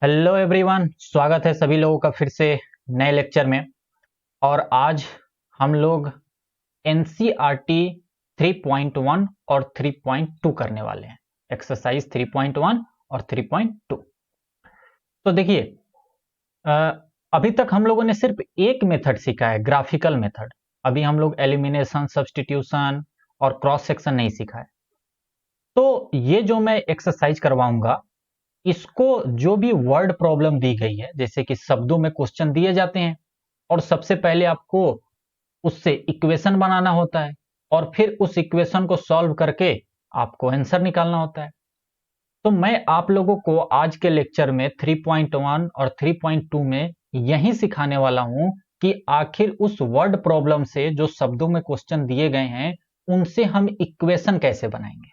Hello everyone, स्वागत है सभी लोगों का फिर से नए लेक्चर में। और आज हम लोग एनसीईआरटी 3.1 और 3.2 करने वाले हैं। एक्सरसाइज 3.1 और 3.2। तो देखिए, अभी तक हम लोगों ने सिर्फ एक मेथड सीखा है, ग्राफिकल मेथड। अभी हम लोग एलिमिनेशन, सब्स्टिट्यूशन और क्रॉस सेक्शन नहीं सीखा है। तो ये जो मैं एक्सरसाइज करवाऊंगा, इसको जो भी वर्ड प्रॉब्लम दी गई है, जैसे कि शब्दों में क्वेश्चन दिए जाते हैं और सबसे पहले आपको उससे इक्वेशन बनाना होता है और फिर उस इक्वेशन को सॉल्व करके आपको आंसर निकालना होता है। तो मैं आप लोगों को आज के लेक्चर में 3.1 और 3.2 में यही सिखाने वाला हूं कि आखिर उस वर्ड प्रॉब्लम से जो शब्दों में क्वेश्चन दिए गए हैं उनसे हम इक्वेशन कैसे बनाएंगे।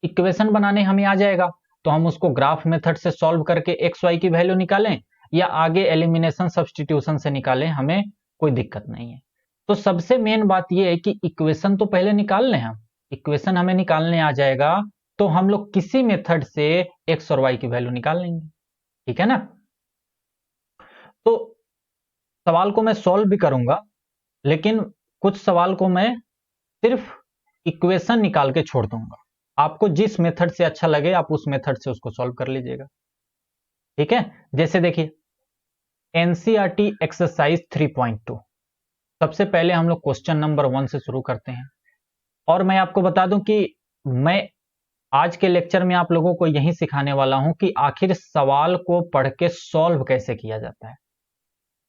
इक्वेशन बनाने हमें आ जाएगा तो हम उसको ग्राफ मेथड से सॉल्व करके एक्स वाई की वैल्यू निकालें या आगे एलिमिनेशन सब्स्टिट्यूशन से निकालें, हमें कोई दिक्कत नहीं है। तो सबसे मेन बात यह है कि इक्वेशन तो पहले निकाल लें। हम इक्वेशन हमें निकालने आ जाएगा तो हम लोग किसी मेथड से एक्स और वाई की वैल्यू निकाल लेंगे। ठीक है ना। तो सवाल को मैं सॉल्व भी करूंगा, लेकिन कुछ सवाल को मैं सिर्फ इक्वेशन निकाल के छोड़ दूंगा। आपको जिस मेथड से अच्छा लगे आप उस मेथड से उसको सॉल्व कर लीजिएगा। ठीक है। जैसे देखिए, एनसीईआरटी एक्सरसाइज 3.2। सबसे पहले हम लोग क्वेश्चन नंबर 1 से शुरू करते हैं। और मैं आपको बता दूं कि मैं आज के लेक्चर में आप लोगों को यही सिखाने वाला हूं कि आखिर सवाल को पढ़ के सॉल्व कैसे किया जाता है।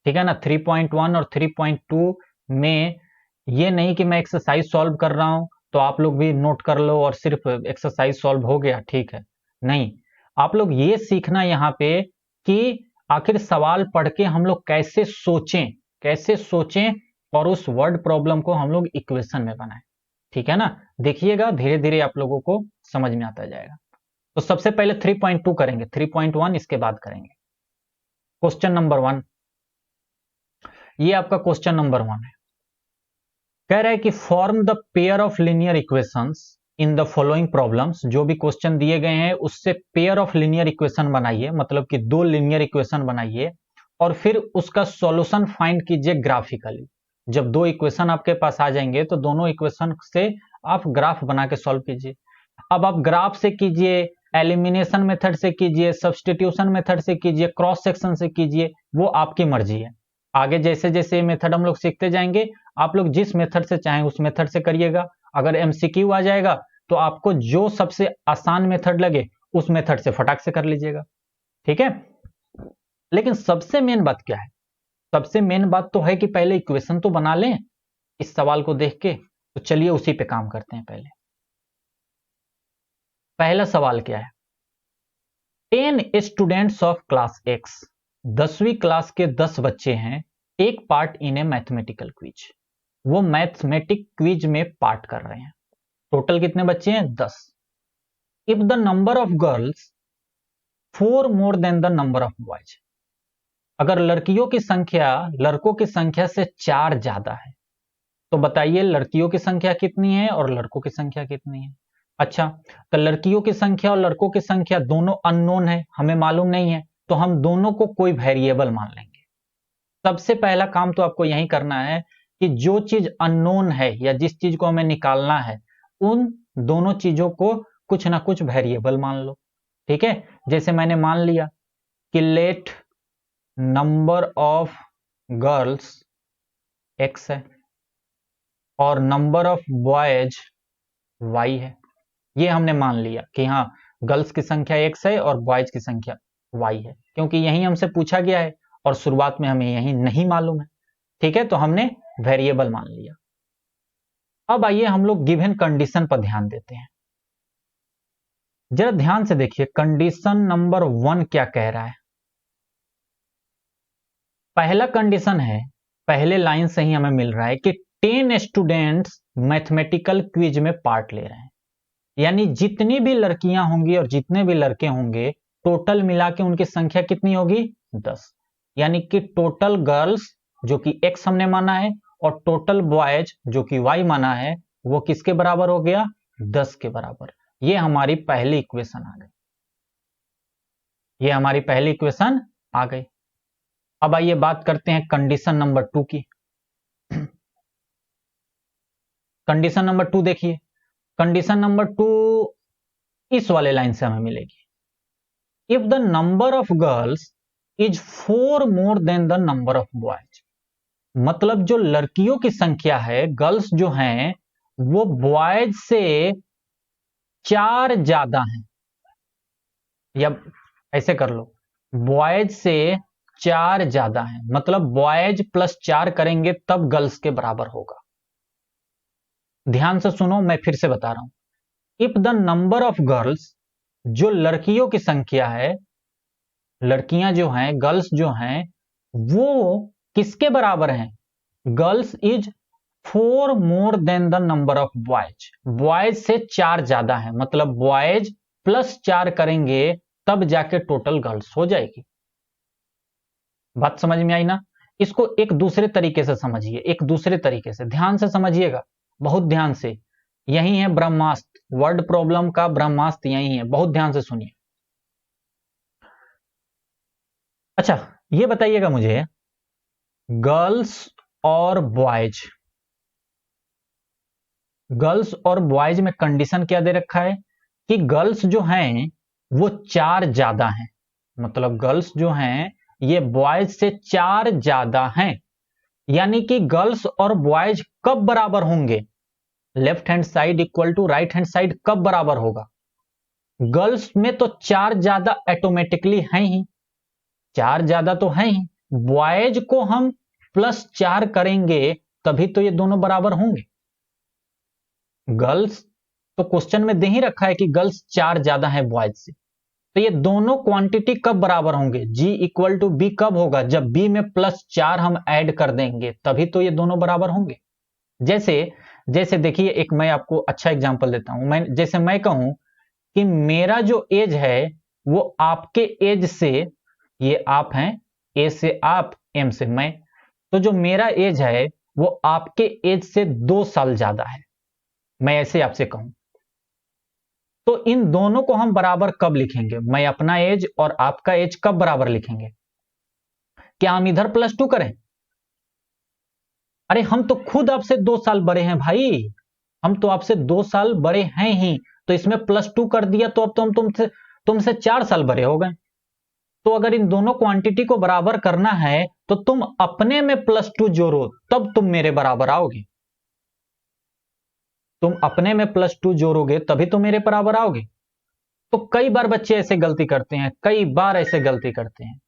ठीक है ना। 3.1 और 3.2 में ये नहीं कि मैं एक्सरसाइज सॉल्व कर रहा हूं तो आप लोग भी नोट कर लो और सिर्फ एक्सरसाइज सॉल्व हो गया, ठीक है। नहीं, आप लोग ये सीखना यहाँ पे कि आखिर सवाल पढ़ के हम लोग कैसे सोचें और उस वर्ड प्रॉब्लम को हम लोग इक्वेशन में बनाएं। ठीक है ना। देखिएगा, धीरे धीरे आप लोगों को समझ में आता जाएगा। तो सबसे पहले 3.2 करेंगे, 3.1 इसके बाद करेंगे। क्वेश्चन नंबर 1, ये आपका क्वेश्चन नंबर 1 है। कह रहा है कि form the pair of linear equations in the following problems. जो भी क्वेश्चन दिए गए हैं उससे पेयर ऑफ लीनियर इक्वेशन बनाइए, मतलब कि दो लीनियर इक्वेशन बनाइए और फिर उसका सॉल्यूशन फाइंड कीजिए ग्राफिकली। जब दो इक्वेशन आपके पास आ जाएंगे तो दोनों इक्वेशन से आप ग्राफ बना के सॉल्व कीजिए। अब आप ग्राफ से कीजिए, एलिमिनेशन मेथड से कीजिए, सब्स्टिट्यूशन मेथड से कीजिए, क्रॉस सेक्शन से कीजिए, वो आपकी मर्जी है। आगे जैसे जैसे ये मेथड हम लोग सीखते जाएंगे, आप लोग जिस मेथड से चाहें उस मेथड से करिएगा। अगर एमसीक्यू आ जाएगा तो आपको जो सबसे आसान मेथड लगे उस मेथड से फटाक से कर लीजिएगा। ठीक है। लेकिन सबसे मेन बात क्या है? सबसे मेन बात तो है कि पहले इक्वेशन तो बना लें इस सवाल को देख के। तो चलिए उसी पे काम करते हैं। पहला सवाल क्या है? 10 स्टूडेंट्स ऑफ क्लास एक्स, 10वीं क्लास के 10 बच्चे हैं, take part in a mathematical quiz. वो मैथमेटिक क्विज में पार्ट कर रहे हैं। टोटल कितने बच्चे हैं? 10। If the number of girls 4 more than the number of boys. अगर लड़कियों की संख्या लड़कों की संख्या से 4 ज्यादा है तो बताइए लड़कियों की संख्या कितनी है और लड़कों की संख्या कितनी है। अच्छा, तो लड़कियों की संख्या और लड़कों की संख्या दोनों अननोन है, हमें मालूम नहीं है, तो हम दोनों को कोई वेरिएबल मान लेंगे। सबसे पहला काम तो आपको यही करना है कि जो चीज अननोन है या जिस चीज को हमें निकालना है उन दोनों चीजों को कुछ ना कुछ वेरिएबल मान लो। ठीक है। जैसे मैंने मान लिया कि let number of girls x है और नंबर ऑफ बॉयज वाई है। ये हमने मान लिया कि हाँ, गर्ल्स की संख्या एक्स है और बॉयज की संख्या वाई है, क्योंकि यही हमसे पूछा गया है और शुरुआत में हमें यही नहीं मालूम है। ठीक है। तो हमने वेरिएबल मान लिया। अब आइए हम लोग गिवन कंडीशन पर ध्यान देते हैं। जरा ध्यान से देखिए, कंडीशन नंबर 1 क्या कह रहा है। पहला कंडीशन है, पहले लाइन से ही हमें मिल रहा है कि 10 स्टूडेंट्स मैथमेटिकल क्विज में पार्ट ले रहे हैं। यानी जितनी भी लड़कियां होंगी और जितने भी लड़के होंगे टोटल मिला के उनकी संख्या कितनी होगी? 10। यानी कि टोटल गर्ल्स जो कि x हमने माना है और टोटल बॉयज जो कि y माना है वो किसके बराबर हो गया? 10 के बराबर। ये हमारी पहली इक्वेशन आ गई। ये हमारी पहली इक्वेशन आ गई। अब आइए बात करते हैं कंडीशन नंबर 2 की। कंडीशन नंबर 2 देखिए, कंडीशन नंबर 2 इस वाले लाइन से हमें मिलेगी। If the number of girls is 4 more than the number of boys, मतलब जो लड़कियों की संख्या है, गर्ल्स जो हैं, वो बॉयज से 4 ज्यादा हैं, या ऐसे कर लो, बॉयज से 4 ज्यादा हैं, मतलब बॉयज प्लस 4 करेंगे तब गर्ल्स के बराबर होगा। ध्यान से सुनो, मैं फिर से बता रहा हूं। If the number of girls, जो लड़कियों की संख्या है, लड़कियां जो हैं, गर्ल्स जो हैं, वो किसके बराबर हैं? Girls is 4 more than the number of boys, boys से 4 ज्यादा है, मतलब बॉयज प्लस 4 करेंगे तब जाके टोटल गर्ल्स हो जाएगी। बात समझ में आई ना? इसको एक दूसरे तरीके से समझिए, एक दूसरे तरीके से ध्यान से समझिएगा, बहुत ध्यान से। यही है ब्रह्मास्त्र, वर्ड प्रॉब्लम का ब्रह्मास्त्र यही है, बहुत ध्यान से सुनिए। अच्छा, ये बताइएगा मुझे, गर्ल्स और बॉयज, गर्ल्स और बॉयज में कंडीशन क्या दे रखा है कि गर्ल्स जो हैं वो 4 ज्यादा हैं, मतलब गर्ल्स जो हैं ये बॉयज से 4 ज्यादा हैं। यानी कि गर्ल्स और बॉयज कब बराबर होंगे? Left hand side equal to right hand side कब बराबर होगा? गर्ल्स में तो 4 ज्यादा ऑटोमेटिकली हैं ही, 4 ज्यादा तो हैं ही, बॉयज को हम प्लस 4 करेंगे तभी तो ये दोनों बराबर होंगे। गर्ल्स तो क्वेश्चन में दे ही रखा है कि गर्ल्स 4 ज्यादा है बॉयज से, तो ये दोनों क्वांटिटी कब बराबर होंगे? G इक्वल टू बी कब होगा? जब B में प्लस 4 हम ऐड कर देंगे तभी तो ये दोनों बराबर होंगे। जैसे जैसे देखिए, एक मैं आपको अच्छा एग्जांपल देता हूं। जैसे मैं कहूं कि मेरा जो एज है वो आपके एज से, ये आप हैं, ए से आप, एम से मैं, तो जो मेरा एज है वो आपके एज से 2 साल ज्यादा है, मैं ऐसे आपसे कहूं, तो इन दोनों को हम बराबर कब लिखेंगे? मैं अपना एज और आपका एज कब बराबर लिखेंगे? क्या हम इधर +2 करें? अरे हम तो खुद आपसे 2 साल बड़े हैं भाई, हम तो आपसे 2 साल बड़े हैं ही, तो इसमें +2 कर दिया तो अब तो हम तुमसे 4 साल बड़े हो गए। तो अगर इन दोनों क्वांटिटी को बराबर करना है तो तुम अपने में +2 जोड़ो, तब तुम मेरे बराबर आओगे। तुम अपने में +2 जोड़ोगे तभी तो मेरे बराबर आओगे। तो कई बार बच्चे ऐसे गलती करते हैं, कई बार ऐसे गलती करते हैं,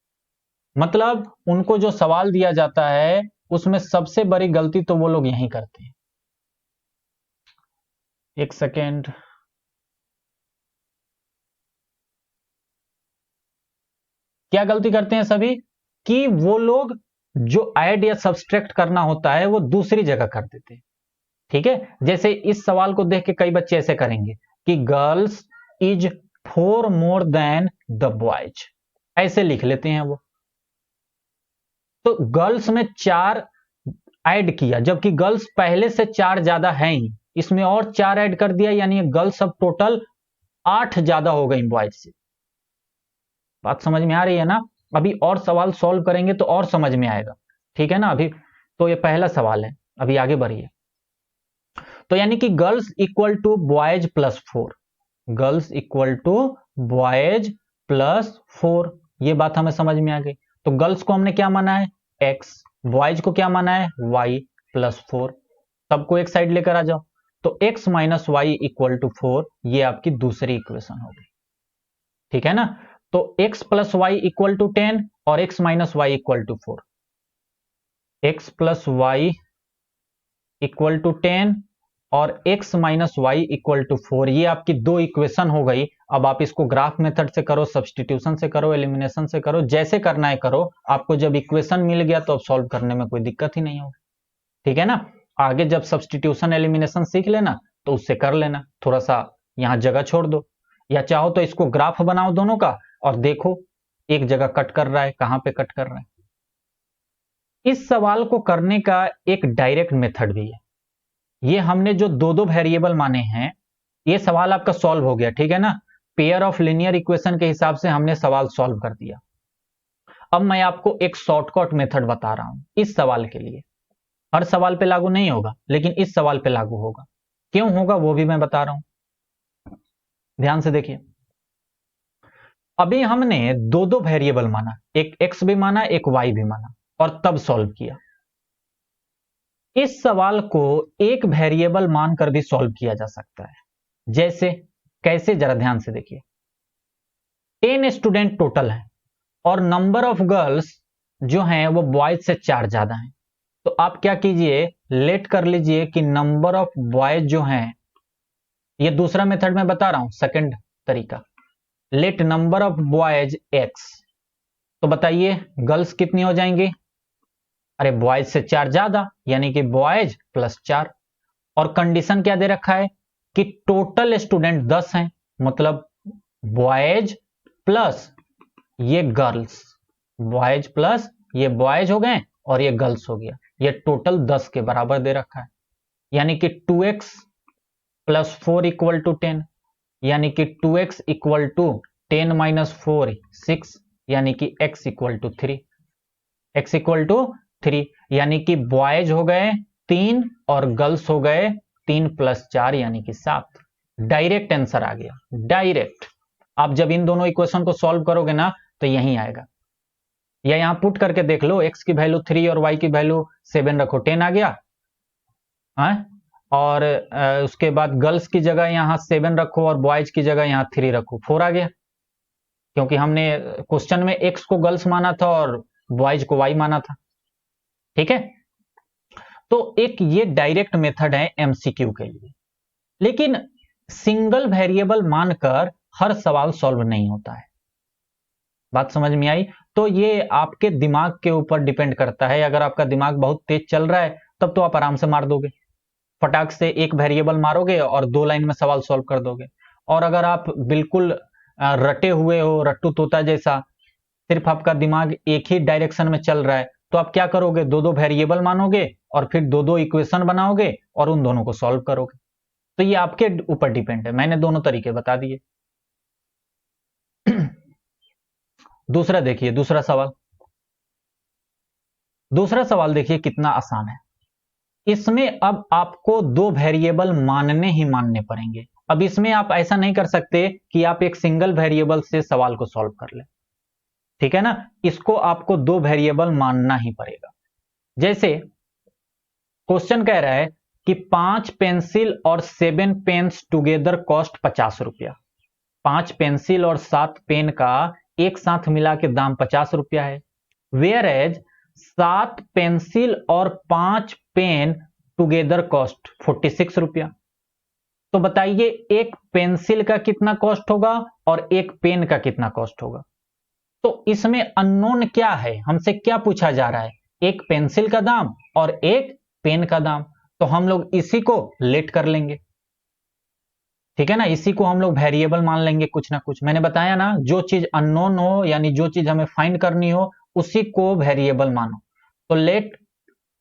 मतलब उनको जो सवाल दिया जाता है उसमें सबसे बड़ी गलती तो वो लोग यही करते हैं। एक सेकेंड, क्या गलती करते हैं सभी? कि वो लोग जो ऐड या सब्सट्रैक्ट करना होता है वो दूसरी जगह कर देते हैं। ठीक है, जैसे इस सवाल को देख के कई बच्चे ऐसे करेंगे कि girls is 4 more than the boys, ऐसे लिख लेते हैं वो। तो गर्ल्स में 4 ऐड किया, जबकि गर्ल्स पहले से 4 ज्यादा है ही, इसमें और 4 ऐड कर दिया, यानी गर्ल्स अब टोटल 8 ज्यादा हो गई बॉयज से। बात समझ में आ रही है ना? अभी और सवाल सॉल्व करेंगे तो और समझ में आएगा, ठीक है ना? अभी तो ये पहला सवाल है, अभी आगे बढ़िए। तो यानी कि girls equal to boys +4, girls equal to boys +4, ये बात हमें समझ में आ गई। तो गर्ल्स को हमने क्या माना है? x, बॉयज को क्या माना है? y +4, सबको एक साइड लेकर आ जाओ। तो x - y इक्वल टू 4, ये आपकी दूसरी इक्वेशन होगी, ठीक है ना? तो x + y इक्वल टू 10 और x - y equal to 4, x + y equal to 10 और x - y इक्वल टू 4, ये आपकी दो इक्वेशन हो गई। अब आप इसको ग्राफ मेथड से करो, सब्सटीट्यूशन से करो, एलिमिनेशन से करो, जैसे करना है करो। आपको जब इक्वेशन मिल गया तो अब सॉल्व करने में कोई दिक्कत ही नहीं होगी, ठीक है ना? आगे जब सब्सटीट्यूशन एलिमिनेशन सीख लेना तो उससे कर लेना, थोड़ा सा यहां जगह छोड़ दो, या चाहो तो इसको ग्राफ बनाओ दोनों का और देखो एक जगह कट कर रहा है, कहां पे कट कर रहा है। इस सवाल को करने का एक डायरेक्ट मेथड भी है। ये हमने जो दो वेरिएबल माने हैं, ये सवाल आपका सॉल्व हो गया, ठीक है ना? पेयर ऑफ लीनियर इक्वेशन के हिसाब से हमने सवाल सॉल्व कर दिया। अब मैं आपको एक शॉर्टकट मेथड बता रहा हूं इस सवाल के लिए। हर सवाल पे लागू नहीं होगा, लेकिन इस सवाल पे लागू होगा। क्यों होगा वो भी मैं बता रहा हूं, ध्यान से देखिए। अभी हमने दो दो वेरिएबल माना, एक x भी माना एक y भी माना, और तब सॉल्व किया। इस सवाल को एक वेरिएबल मानकर भी सॉल्व किया जा सकता है। जैसे कैसे, जरा ध्यान से देखिए। 10 स्टूडेंट टोटल है और नंबर ऑफ गर्ल्स जो हैं वो बॉयज से 4 ज्यादा हैं। तो आप क्या कीजिए, लेट कर लीजिए कि नंबर ऑफ बॉयज जो हैं, ये दूसरा मेथड मैं बता रहा हूं, सेकंड तरीका, let number of boys x। तो बताइए गर्ल्स कितनी हो जाएंगी, अरे बॉयज से 4 ज्यादा, यानी कि बॉयज प्लस 4। और कंडीशन क्या दे रखा है कि टोटल स्टूडेंट 10 हैं, मतलब बॉयज प्लस ये गर्ल्स, बॉयज प्लस ये बॉयज हो गए और ये गर्ल्स हो गया, ये टोटल 10 के बराबर दे रखा है। यानी कि 2x प्लस 4 इक्वल टू 10, यानी कि 2x इक्वल टू 10 माइनस 4 6, यानी कि x equal to 3, x equal to 3, यानी कि बॉयज हो गए 3 और गर्ल्स हो गए 3 प्लस 4 यानी कि 7। डायरेक्ट आंसर आ गया, डायरेक्ट। आप जब इन दोनों इक्वेशन को सॉल्व करोगे ना तो यही आएगा। या यहां पुट करके देख लो, x की वैल्यू 3 और y की वैल्यू 7 रखो, 10 आ गया। हाँ? और उसके बाद गर्ल्स की जगह यहां 7 रखो और बॉयज की जगह यहां 3 रखो, 4 आ गया। क्योंकि हमने क्वेश्चन में x को गर्ल्स माना था और बॉयज को y माना था। ठीक है, तो एक ये डायरेक्ट मेथड है एमसीक्यू के लिए। लेकिन सिंगल वेरिएबल मानकर हर सवाल सॉल्व नहीं होता है। बात समझ में आई? तो ये आपके दिमाग के ऊपर डिपेंड करता है। अगर आपका दिमाग बहुत तेज चल रहा है तब तो आप आराम से मार दोगे, फटाक से एक वेरिएबल मारोगे और 2 लाइन में सवाल सॉल्व कर दोगे। और अगर आप बिल्कुल रटे हुए हो, रट्टू तोता जैसा, सिर्फ आपका दिमाग एक ही डायरेक्शन में चल रहा है, तो आप क्या करोगे, 2-2 वेरिएबल मानोगे और फिर 2-2 इक्वेशन बनाओगे और उन दोनों को सॉल्व करोगे। तो ये आपके ऊपर डिपेंड है, मैंने दोनों तरीके बता दिए। दूसरा देखिए, दूसरा सवाल देखिए कितना आसान है। इसमें अब आपको 2 वेरिएबल मानने ही मानने पड़ेंगे। अब इसमें आप ऐसा नहीं कर सकते कि आप एक सिंगल वेरिएबल से सवाल को सॉल्व कर ले, ठीक है ना? इसको आपको 2 वेरिएबल मानना ही पड़ेगा। जैसे क्वेश्चन कह रहा है कि 5 पेंसिल और 7 पेन्स टुगेदर कॉस्ट 50 रुपया। 5 पेंसिल और 7 पेन का एक साथ मिला के दाम 50 रुपया है। वेयर एज 7 पेंसिल और 5 पेन टुगेदर कॉस्ट 46 रुपया। तो बताइए एक पेंसिल का कितना कॉस्ट होगा और एक पेन का कितना कॉस्ट होगा? तो इसमें अननोन क्या है, हमसे क्या पूछा जा रहा है, एक पेंसिल का दाम और एक पेन का दाम। तो हम लोग इसी को लेट कर लेंगे, ठीक है ना? इसी को हम लोग वेरिएबल मान लेंगे कुछ ना कुछ। मैंने बताया ना, जो चीज अननोन हो यानी जो चीज हमें फाइंड करनी हो उसी को वेरिएबल मानो। तो लेट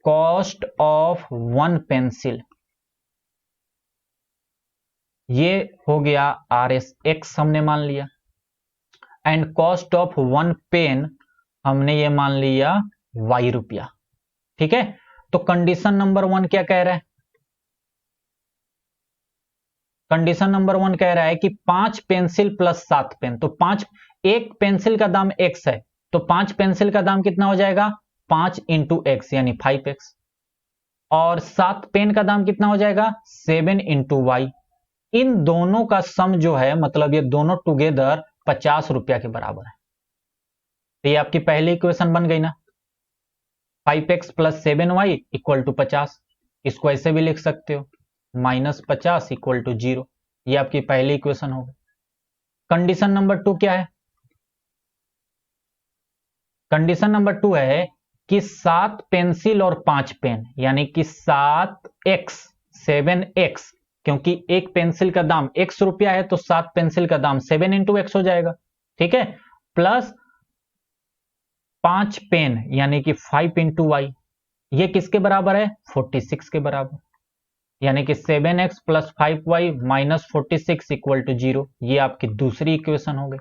कॉस्ट ऑफ 1 पेंसिल, ये हो गया RSX हमने मान लिया, एंड कॉस्ट ऑफ 1 पेन हमने ये मान लिया Y रुपया। ठीक है, तो कंडीशन नंबर 1 क्या कह रहा है? कंडीशन नंबर 1 कह रहा है कि 5 पेंसिल प्लस 7 पेन। तो 5, एक पेंसिल का दाम x है, तो 5 पेंसिल का दाम कितना हो जाएगा, 5 इंटू एक्स यानी 5x। और 7 पेन का दाम कितना हो जाएगा, 7 इंटू वाई। इन दोनों का सम जो है, मतलब ये दोनों टुगेदर 50 रुपया के बराबर है। तो ये आपकी पहली इक्वेशन बन गई ना, 5x plus 7y equal to 50। इसको ऐसे भी लिख सकते हो, -50 इक्वल टू 0। ये आपकी पहली इक्वेशन होगी। कंडीशन नंबर 2 क्या है? कंडीशन नंबर 2 है कि 7 पेंसिल और 5 पेन, यानी कि 7x 7x, क्योंकि एक पेंसिल का दाम x रुपया है तो 7 पेंसिल का दाम 7 इंटू एक्स हो जाएगा, ठीक है, प्लस 5 पेन यानी कि 5 इंटू वाई। ये किसके बराबर है, 46 के बराबर। यानी कि 7x plus 5y minus 46 equal to 0। ये आपकी दूसरी इक्वेशन हो गई।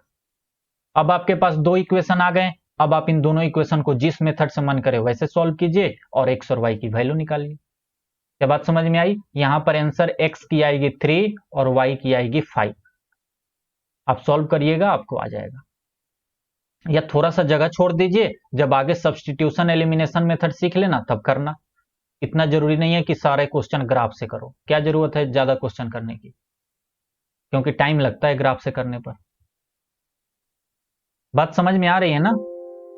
अब आपके पास दो इक्वेशन आ गए। अब आप इन दोनों इक्वेशन को जिस मेथड से मन करे वैसे सॉल्व कीजिए और x और y की वैल्यू निकालिए। क्या बात समझ में आई? यहां पर आंसर x की आएगी 3 और y की आएगी 5। आप सॉल्व करिएगा, आपको आ जाएगा। या थोड़ा सा जगह छोड़ दीजिए, जब आगे सब्स्टिट्यूशन एलिमिनेशन मेथड सीख लेना तब करना। इतना जरूरी नहीं है कि सारे क्वेश्चन ग्राफ से करो। क्या जरूरत है ज्यादा क्वेश्चन करने की, क्योंकि टाइम लगता है ग्राफ से करने पर। बात समझ में आ रही है ना?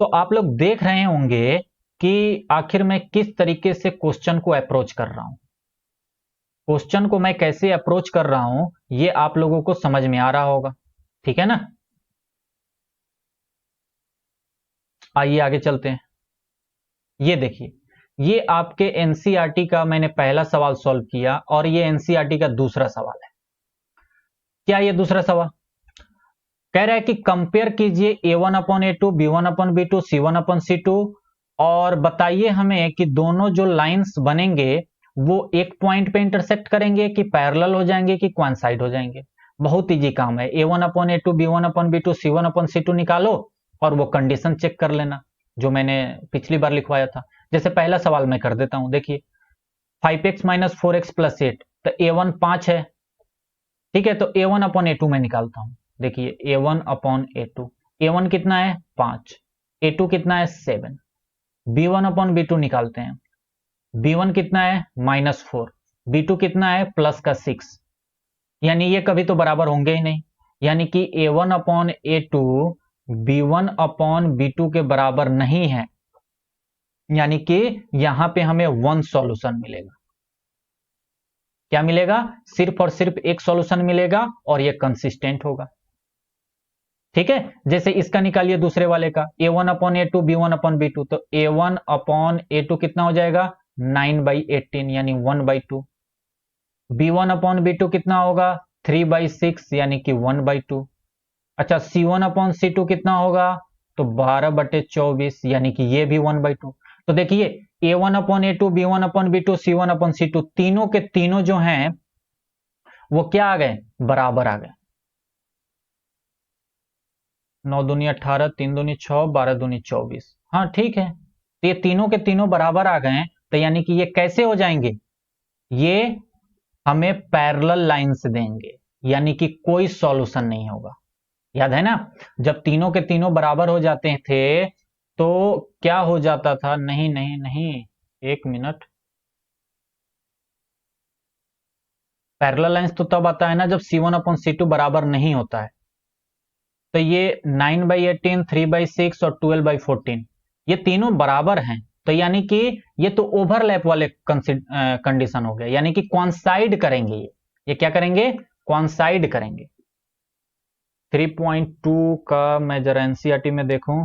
तो आप लोग देख रहे होंगे कि आखिर मैं किस तरीके से क्वेश्चन को अप्रोच कर रहा हूं। क्वेश्चन को मैं कैसे अप्रोच कर रहा हूं ये आप लोगों को समझ में आ रहा होगा, ठीक है ना? आइए आगे चलते हैं। ये देखिए, ये आपके एनसीईआरटी का मैंने पहला सवाल सॉल्व किया और ये एनसीईआरटी का दूसरा सवाल है। क्या ये दूसरा सवाल कह रहा है कि कंपेयर कीजिए A1 upon A2, B1 upon B2, C1 upon C2 और बताइए हमें कि दोनों जो लाइंस बनेंगे वो एक पॉइंट पे इंटरसेक्ट करेंगे कि पैरेलल हो जाएंगे कि कोइंसाइड हो जाएंगे। बहुत इजी काम है। A1 upon A2, B1 upon B2, C1 upon C2 निकालो और वो कंडीशन चेक कर लेना जो मैंने पिछली बार लिखवाया था। जैसे पहला सवाल मैं कर देता हूं, देखिए 5x माइनस 4x प्लस 8, तो A1 5 है, ठीक है। तो A1 अपॉन A2 में निकालता हूं। देखिए A1 अपॉन A2, A1 कितना है 5, A2 कितना है 7। B1 अपॉन B2 निकालते हैं। B1 कितना है -4, B2 कितना है प्लस का 6। यानी ये कभी तो बराबर होंगे ही नहीं, यानी कि A1 upon A2 B1 upon B2 के बराबर नहीं है। यानी कि यहां पे हमें वन सॉल्यूशन मिलेगा। क्या मिलेगा? सिर्फ और सिर्फ एक सॉल्यूशन मिलेगा और ये कंसिस्टेंट होगा, ठीक है। जैसे इसका निकालिए दूसरे वाले का, A1 upon A2 B1 upon B2, तो A1 अपॉन A2 कितना हो जाएगा 9/18 यानी 1/2। B1 अपॉन B2 कितना होगा 3/6 यानी कि 1/2। अच्छा, C1 अपॉन C2 कितना होगा तो 12/24 यानी कि ये भी 1/2। तो देखिए A1 upon A2 B1 upon B2 C1 upon C2 तीनों के तीनों जो हैं वो क्या आ गए, बराबर आ गए। 9 दूनी 18, 3 दूनी 6, 12 दूनी 24। हाँ ठीक है, तो ये तीनों के तीनों बराबर आ गए। तो यानी कि ये कैसे हो जाएंगे, ये हमें पैरेलल लाइन से देंगे, यानी कि कोई सॉल्यूशन नहीं होगा। याद है ना, जब तीनों के तीनों बराबर हो जाते थे तो क्या हो जाता था, नहीं नहीं नहीं, एक मिनट, पैरेलल लाइंस तो तब आता है ना जब C1 अपॉन C2 बराबर नहीं होता है। तो ये 9/18, 3/6 और 12/14 ये तीनों बराबर हैं। तो यानी कि ये तो ओवरलैप वाले कंडीशन हो गए, यानी कि कॉन्साइड करेंगे। ये क्या करेंगे, कॉन्साइड करेंगे। 3.2 का मैं जरा एनसीईआरटी में देखूं,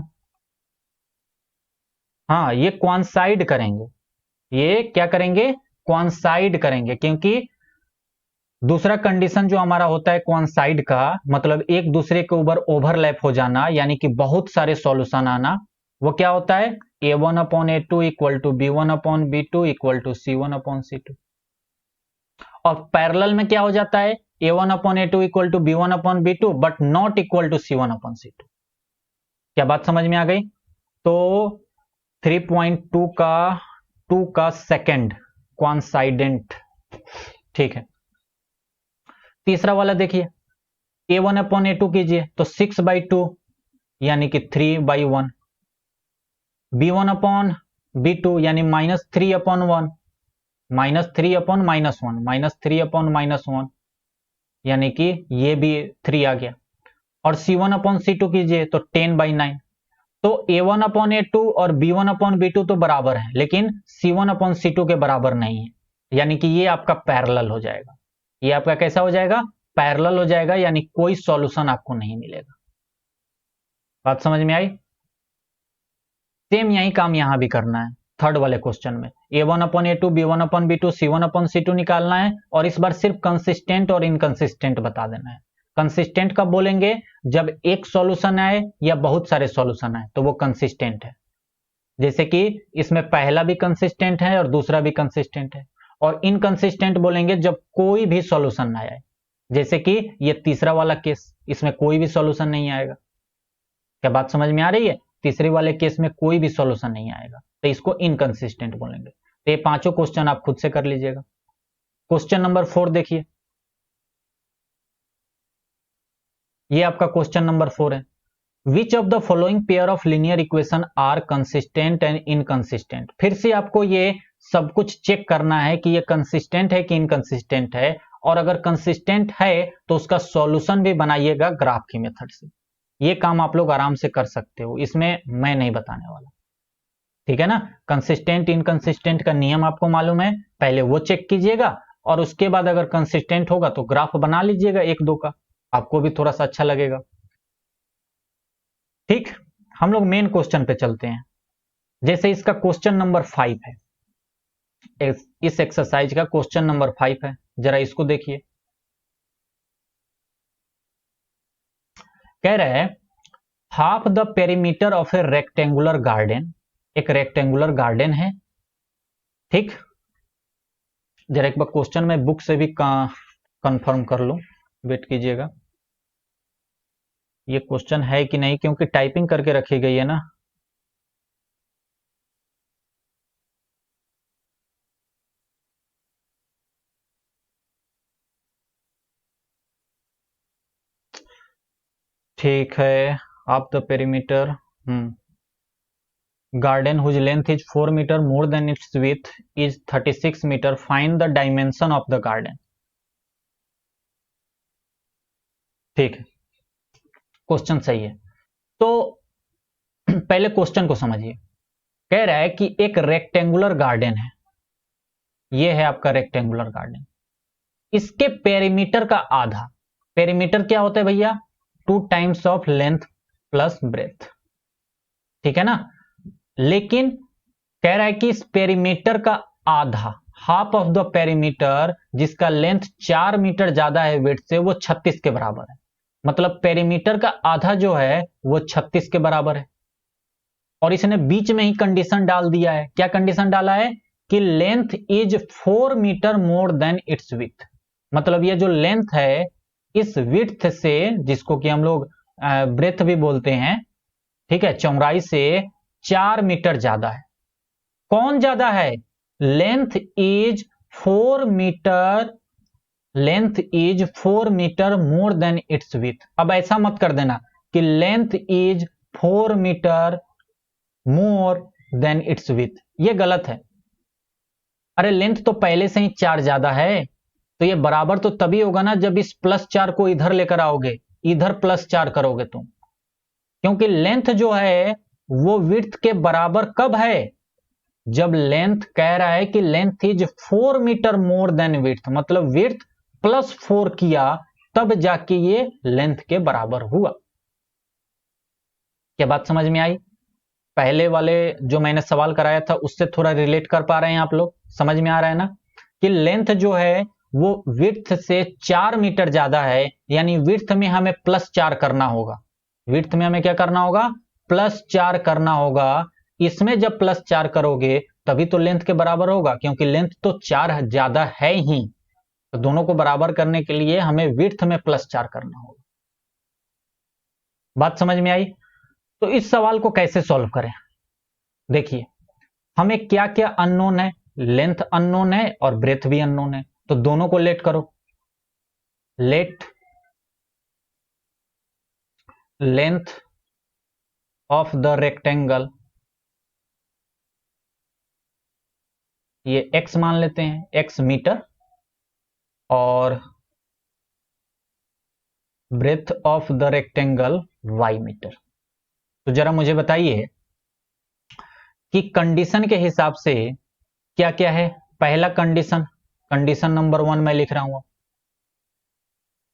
हाँ ये कॉन्साइड करेंगे। ये क्या करेंगे, कॉन्साइड करेंगे, क्योंकि दूसरा कंडीशन जो हमारा होता है कॉन्साइड का मतलब एक दूसरे के ऊपर ओवरलैप हो जाना, यानी कि बहुत सारे सॉल्यूशन आना, वो क्या होता है A1 upon A2 equal to B1 upon B2 equal to C1 upon C2। और पैरेलल में क्या हो जाता है A1 upon A2 equal to B1 upon B2 but not equal to C1 upon C2। क्या बात समझ में आ गई? तो 3.2 का 2 का सेकंड कॉन्साइडेंट, ठीक है। तीसरा वाला देखिए A1 अपॉन A2 कीजिए तो 6/2 यानी कि 3/1। B1 अपॉन B2 यानी -3 अपॉन 1, -3 अपॉन -1, -3 अपॉन -1 यानी कि ये भी 3 आ गया। और C1 अपॉन C2 कीजिए तो 10/9। तो A1 अपॉन A2 और B1 अपॉन B2 तो बराबर है, लेकिन C1 अपॉन C2 के बराबर नहीं है, यानी कि ये आपका पैरेलल हो जाएगा। ये आपका कैसा हो जाएगा, पैरेलल हो जाएगा, यानी कोई सॉल्यूशन आपको नहीं मिलेगा। बात समझ में आई? सेम यही काम यहां भी करना है। थर्ड वाले क्वेश्चन में A1 upon A2 B1 upon B2 C1 upon C2 निकालना है और इस बार सिर्फ कंसिस्टेंट और इनकंसिस्टेंट बता देना है। कंसिस्टेंट कब बोलेंगे, जब एक सॉल्यूशन आए या बहुत सारे सॉल्यूशन आए तो वो कंसिस्टेंट है। जैसे कि इसमें पहला भी कंसिस्टेंट है और दूसरा भी कंसिस्टेंट है। और इनकंसिस्टेंट बोलेंगे जब कोई भी सॉल्यूशन ना आए, जैसे कि ये तीसरा वाला केस, इसमें कोई भी सॉल्यूशन नहीं आएगा। क्या बात समझ में आ रही है? तीसरे वाले केस में कोई भी सॉल्यूशन नहीं आएगा, तो इसको इनकंसिस्टेंट बोलेंगे। तो ये पांचों क्वेश्चन आप खुद से कर लीजिएगा। क्वेश्चन नंबर 4 देखिए, ये आपका क्वेश्चन नंबर 4 है। Which of the following pair of linear equation are consistent and inconsistent. फिर से आपको ये सब कुछ चेक करना है कि ये कंसिस्टेंट है कि इनकंसिस्टेंट है, और अगर कंसिस्टेंट है तो उसका सॉल्यूशन भी बनाइएगा ग्राफ की मेथड से। ये काम आप लोग आराम से कर सकते हो, इसमें मैं नहीं बताने वाला, ठीक है ना। कंसिस्टेंट इनकंसिस्टेंट का नियम आपको मालूम है, पहले वो चेक कीजिएगा और उसके बाद अगर कंसिस्टेंट होगा तो ग्राफ बना लीजिएगा एक दो का, आपको भी थोड़ा सा अच्छा लगेगा। ठीक, हम लोग मेन क्वेश्चन पे चलते हैं। जैसे इसका क्वेश्चन नंबर 5 है, इस एक्सरसाइज का क्वेश्चन नंबर 5 है, जरा इसको देखिए। कह रहे हैं half the perimeter of A rectangular garden. एक रेक्टेंगुलर गार्डन है, ठीक। जरा एक बार क्वेश्चन में बुक से भी कंफर्म कर लूं, वेट कीजिएगा। ये क्वेश्चन है कि नहीं, क्योंकि टाइपिंग करके रखी गई है ना। ठीक है, आप the perimeter garden whose length is 4 meter more than its width is 36 meter. Find the dimension of the garden. ठीक है, क्वेश्चन सही है। तो पहले क्वेश्चन को समझिए। कह रहा है कि एक रेक्टेंगुलर गार्डन है, ये है आपका रेक्टेंगुलर गार्डन। इसके पेरीमीटर का आधा, पेरीमीटर क्या होता है भैया? 2 times of length plus breadth, ठीक है ना। लेकिन कह रहा है कि इस पेरीमीटर का आधा, हाफ ऑफ द पेरीमीटर, जिसका लेंथ 4 मीटर ज्यादा है विड्थ से, वो 36 के बराबर है। मतलब पेरीमीटर का आधा जो है वो 36 के बराबर है। और इसने बीच में ही कंडीशन डाल दिया है। क्या कंडीशन डाला है? कि length is 4 metre more than its width. मतलब ये जो लेंथ है इस विड्थ से, जिसको कि हम लोग ब्रेथ भी बोलते हैं, ठीक है, चौड़ाई से 4 मीटर ज्यादा है। कौन ज्यादा है? Length is 4 metre, length is 4 metre more than its width. अब ऐसा मत कर देना कि length is 4 metre more than its width, ये गलत है। अरे लेंथ तो पहले से ही 4 ज्यादा है, तो ये बराबर तो तभी होगा ना जब इस +4 को इधर लेकर आओगे, इधर +4 करोगे तुम। क्योंकि लेंथ जो है वो विड्थ के बराबर कब है? जब लेंथ कह रहा है कि length is 4 metre more than width, मतलब विड्थ +4 किया तब जाके ये लेंथ के बराबर हुआ। क्या बात समझ में आई? पहले वाले जो मैंने सवाल कराया था उससे थोड़ा रिलेट कर पा रहे हैं आप लोग? समझ में आ रहा है ना कि लेंथ जो है वो विड्थ से 4 मीटर ज्यादा है, यानी विड्थ में हमें +4 करना होगा। विड्थ में हमें क्या करना होगा? +4 करना होगा। इसमें जब +4 करोगे तभी तो लेंथ के बराबर होगा, क्योंकि लेंथ तो 4 ज्यादा है ही। तो दोनों को बराबर करने के लिए हमें विड्थ में +4 करना होगा। बात समझ में आई? तो इस सवाल को कैसे सॉल्व करें? देखिए, हमें क्या क्या अननोन है? लेंथ अननोन है और ब्रेथ भी अननोन है, तो दोनों को लेट करो। Let length of the rectangle, ये x मान लेते हैं, x मीटर, और breadth of the rectangle y metre. तो जरा मुझे बताइए कि कंडीशन के हिसाब से क्या क्या है। पहला कंडीशन, कंडीशन नंबर 1 मैं लिख रहा हूं।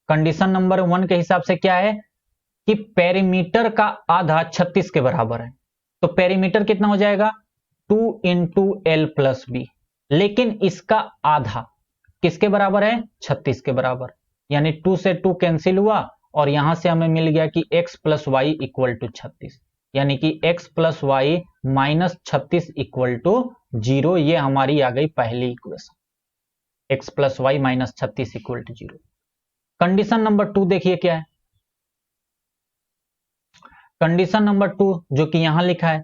कंडीशन नंबर 1 के हिसाब से क्या है कि पेरीमीटर का आधा 36 के बराबर है। तो पेरीमीटर कितना हो जाएगा? 2 × L + B। लेकिन इसका आधा किसके बराबर है? 36 के बराबर। यानी 2 से 2 कैंसिल हुआ और यहां से हमें मिल गया कि x + y = 36, यानी कि x + y - 36 = 0। ये हमारी आ गई पहली equation. x plus y minus 36 equal to 0। Condition number 2 देखिए क्या है। कंडीशन नंबर 2 जो कि यहां लिखा है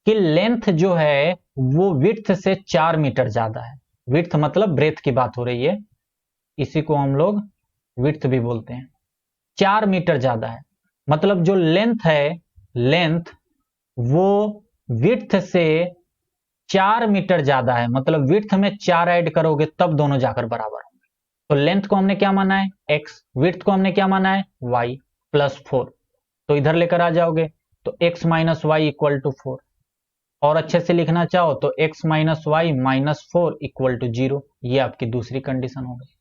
कि लेंथ जो है वो विड्थ से 4 मीटर ज्यादा है। विड्थ मतलब ब्रेथ की बात हो रही है, इसी को हम लोग विड्थ भी बोलते हैं। 4 मीटर ज्यादा है, मतलब जो लेंथ है, लेंथ वो विड्थ से 4 मीटर ज्यादा है, मतलब विड्थ में 4 ऐड करोगे तब दोनों जाकर बराबर होंगे। तो लेंथ को हमने क्या माना है x, विड्थ को हमने क्या माना है y प्लस 4। तो इधर लेकर आ जाओगे तो x minus y equal to 4, और अच्छे से लिखना चाहो तो x minus y minus 4 equal to 0। ये आपकी दूसरी कंडीशन हो गई,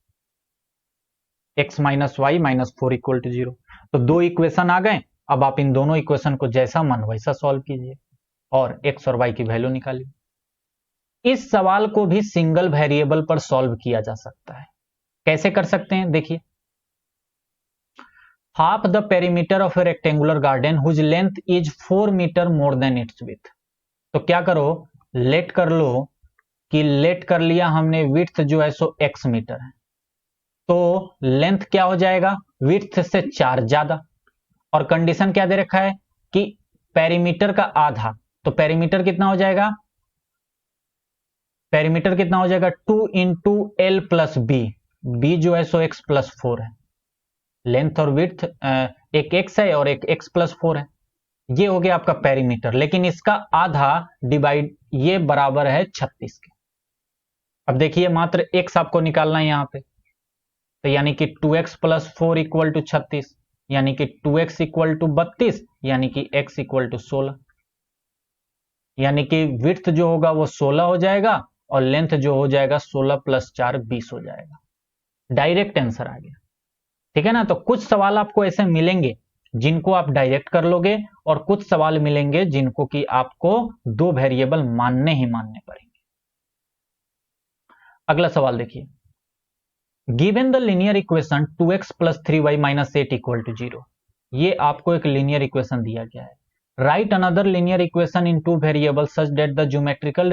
x minus y minus 4 equal to 0। तो दो इक्वेशन आ गए। अब आप इन दोनों इक्वेशन को जैसा मन वैसा सॉल्व कीजिए और x और y की वैल्यू निकालिए। इस सवाल को भी सिंगल वेरिएबल पर सॉल्व किया जा सकता है। कैसे कर सकते हैं देखिए, half the perimeter of a rectangular garden whose length is 4 metre more than its width। तो क्या करो, लेट कर लो कि लेट कर लिया हमने विड्थ जो है सो x मीटर है, तो लेंथ क्या हो जाएगा विड्थ से 4 ज्यादा, और कंडीशन क्या दे रखा है कि पेरीमीटर का आधा। तो पेरीमीटर कितना हो जाएगा, पेरीमीटर कितना हो जाएगा 2 into L plus B, B जो है सो x प्लस 4 है। लेंथ और विड्थ एक x है और एक x प्लस 4 है। ये हो गया आपका पेरीमीटर, लेकिन इसका आधा डिवाइड ये बराबर है 36 के। अब देखिए मात्र x आपको निकालना है यहां पे, तो यानी कि 2x प्लस 4 इक्वल टू 36, यानी कि 2x इक्वल टू 32, यानी कि x इक्वल टू 16, यानी कि विड्थ जो होगा वो 16 हो जाएगा और लेंथ जो हो जाएगा 16 प्लस 4 20 हो जाएगा। डायरेक्ट आंसर आ गया, ठीक है ना। तो कुछ सवाल आपको ऐसे मिलेंगे जिनको आप डायरेक्ट कर लोगे, और कुछ सवाल मिलेंगे जिनको कि आपको दो वेरिएबल मानने ही मानने पड़ेंगे। अगला सवाल देखिए, given the linear equation 2x plus 3y minus 8 equal to 0। ये आपको एक लीनियर इक्वेशन दिया गया है। Write another linear equation in two variable such that the geometrical